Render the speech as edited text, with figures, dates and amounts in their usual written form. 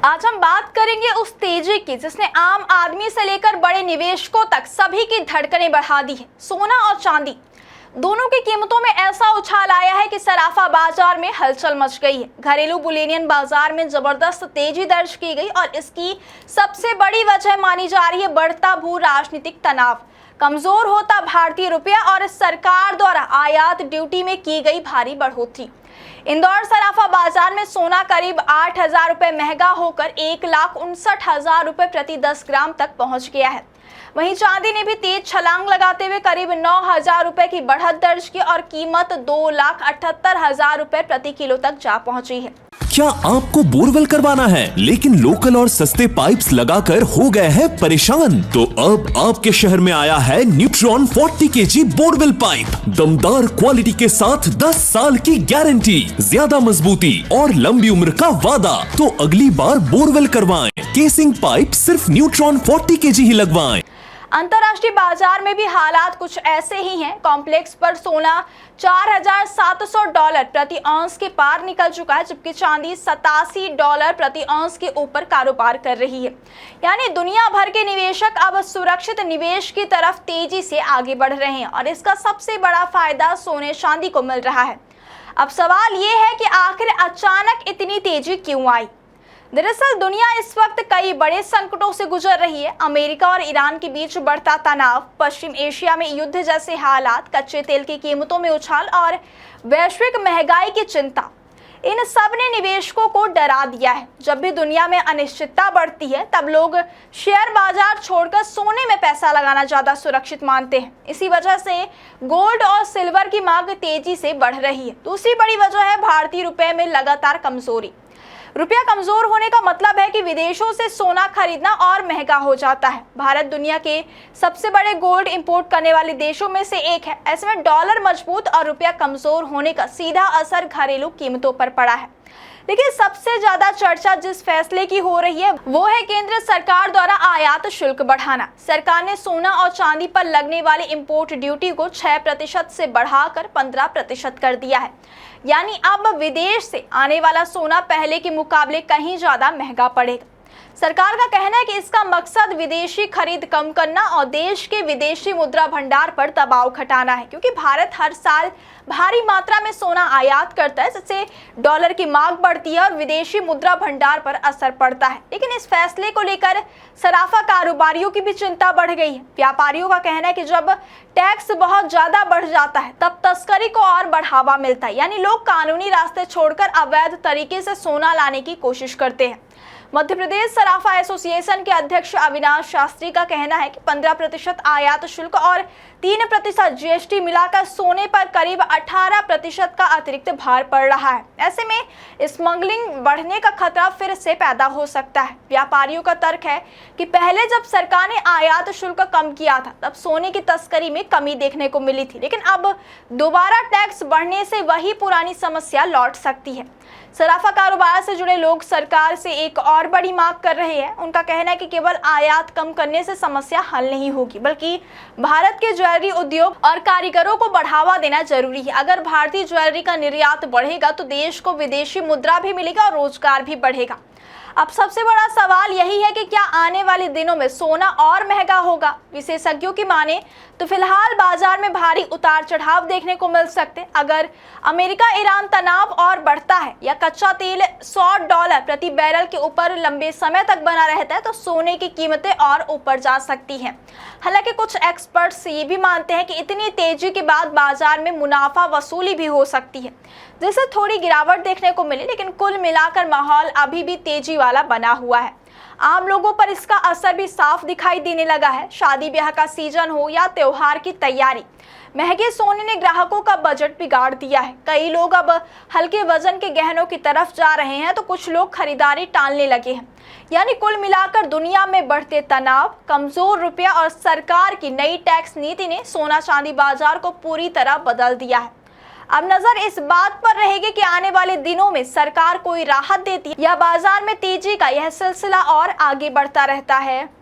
आज हम बात करेंगे उस तेजी की जिसने आम आदमी से लेकर बड़े निवेशकों तक सभी की धड़कनें बढ़ा दी है। सोना और चांदी दोनों की कीमतों में ऐसा उछाल आया है कि सराफा बाजार में हलचल मच गई है। घरेलू बुलियन बाजार में जबरदस्त तेजी दर्ज की गई और इसकी सबसे बड़ी वजह मानी जा रही है बढ़ता भू राजनीतिक तनाव, कमजोर होता भारतीय रुपया और सरकार द्वारा आयात ड्यूटी में की गई भारी बढ़ोतरी। इंदौर सराफा बाजार में सोना करीब 8,000 रुपए महंगा होकर 1,59,000 रुपए प्रति 10 ग्राम तक पहुंच गया है। वहीं चांदी ने भी तेज छलांग लगाते हुए करीब 9,000 रुपए की बढ़त दर्ज की और कीमत 2,78,000 रुपए प्रति किलो तक जा पहुंची है। क्या आपको बोरवेल करवाना है लेकिन लोकल और सस्ते पाइप्स लगाकर हो गए हैं परेशान? तो अब आपके शहर में आया है न्यूट्रॉन 40 kg बोरवेल पाइप। दमदार क्वालिटी के साथ 10 साल की गारंटी, ज्यादा मजबूती और लंबी उम्र का वादा। तो अगली बार बोरवेल करवाएं, केसिंग पाइप सिर्फ न्यूट्रॉन 40 kg ही लगवाएं। अंतर्राष्ट्रीय बाजार में भी हालात कुछ ऐसे ही हैं। कॉम्प्लेक्स पर सोना $4,700 प्रति औंस के पार निकल चुका है, जबकि चांदी $87 प्रति औंस के ऊपर कारोबार कर रही है। यानी दुनिया भर के निवेशक अब सुरक्षित निवेश की तरफ तेजी से आगे बढ़ रहे हैं और इसका सबसे बड़ा फायदा सोने चांदी को मिल रहा है। अब सवाल ये है कि आखिर अचानक इतनी तेजी क्यों आई? दरअसल दुनिया इस वक्त कई बड़े संकटों से गुजर रही है। अमेरिका और ईरान के बीच बढ़ता तनाव, पश्चिम एशिया में युद्ध जैसे हालात, कच्चे तेल की कीमतों में उछाल और वैश्विक महंगाई की चिंता, इन सब ने निवेशकों को डरा दिया है। जब भी दुनिया में अनिश्चितता बढ़ती है तब लोग शेयर बाजार छोड़कर सोने में पैसा लगाना ज्यादा सुरक्षित मानते हैं। इसी वजह से गोल्ड और सिल्वर की मांग तेजी से बढ़ रही है। दूसरी बड़ी वजह है भारतीय रुपए में लगातार कमजोरी। रुपया कमजोर होने का मतलब है कि विदेशों से सोना खरीदना और महंगा हो जाता है। भारत दुनिया के सबसे बड़े गोल्ड इंपोर्ट करने वाले देशों में से एक है। ऐसे में डॉलर मजबूत और रुपया कमजोर होने का सीधा असर घरेलू कीमतों पर पड़ा है। लेकिन सबसे ज्यादा चर्चा जिस फैसले की हो रही है वो है केंद्र सरकार द्वारा आयात शुल्क बढ़ाना। सरकार ने सोना और चांदी पर लगने वाली इंपोर्ट ड्यूटी को 6% से बढ़ाकर 15% कर दिया है। यानी अब विदेश से आने वाला सोना पहले के मुकाबले कहीं ज्यादा महंगा पड़ेगा। सरकार का कहना है कि इसका मकसद विदेशी खरीद कम करना और देश के विदेशी मुद्रा भंडार पर दबाव घटाना है, क्योंकि भारत हर साल भारी मात्रा में सोना आयात करता है, जिससे डॉलर की मांग बढ़ती है और विदेशी मुद्रा भंडार पर असर पड़ता है। लेकिन इस फैसले को लेकर सराफा कारोबारियों की भी चिंता बढ़ गई है। व्यापारियों का कहना है कि जब टैक्स बहुत ज्यादा बढ़ जाता है तब तस्करी को और बढ़ावा मिलता है, यानी लोग कानूनी रास्ते छोड़कर अवैध तरीके से सोना लाने की कोशिश करते हैं। मध्य प्रदेश सराफा एसोसिएशन के अध्यक्ष अविनाश शास्त्री का कहना है कि 15% आयात शुल्क और 3% जीएसटी मिलाकर सोने पर करीब 18% का अतिरिक्त भार पड़ रहा है। ऐसे में स्मगलिंग बढ़ने का खतरा फिर से पैदा हो सकता है। व्यापारियों का तर्क है कि पहले जब सरकार ने आयात शुल्क कम किया था तब सोने की तस्करी में कमी देखने को मिली थी, लेकिन अब दोबारा टैक्स बढ़ने से वही पुरानी समस्या लौट सकती है। सराफा कारोबार से जुड़े लोग सरकार से एक और बड़ी मांग कर रहे हैं। उनका कहना है कि केवल आयात कम करने से समस्या हल नहीं होगी, बल्कि भारत के ज्वेलरी उद्योग और कारीगरों को बढ़ावा देना जरूरी है। अगर भारतीय ज्वेलरी का निर्यात बढ़ेगा तो देश को विदेशी मुद्रा भी मिलेगा और रोजगार भी बढ़ेगा। अब सबसे बड़ा सवाल यही है कि क्या आने वाले दिनों में सोना और महंगा होगा? विशेषज्ञों की माने तो फिलहाल बाजार में भारी उतार चढ़ाव देखने को मिल सकते। अगर अमेरिका ईरान तनाव और बढ़ता है या कच्चा तेल $100 प्रति बैरल के ऊपर लंबे समय तक बना रहता है तो सोने की कीमतें और ऊपर जा सकती हैं। हालांकि कुछ एक्सपर्ट्स ये भी मानते हैं कि इतनी तेजी के बाद बाजार में मुनाफा वसूली भी हो सकती है, जिससे थोड़ी गिरावट देखने को मिली। लेकिन कुल मिलाकर माहौल अभी भी तेजी वाला बना हुआ है। आम लोगों पर इसका असर भी साफ दिखाई देने लगा है। शादी ब्याह का सीजन हो या त्योहार की तैयारी, महंगे सोने ने ग्राहकों का बजट बिगाड़ दिया है। कई लोग अब हल्के वजन के गहनों की तरफ जा रहे हैं तो कुछ लोग खरीदारी टालने लगे हैं। यानी कुल मिलाकर दुनिया में बढ़ते तनाव, कमजोर रुपया और सरकार की नई टैक्स नीति ने सोना चांदी बाजार को पूरी तरह बदल दिया है। अब नजर इस बात पर रहेगी कि आने वाले दिनों में सरकार कोई राहत देती है या बाजार में तेजी का यह सिलसिला और आगे बढ़ता रहता है।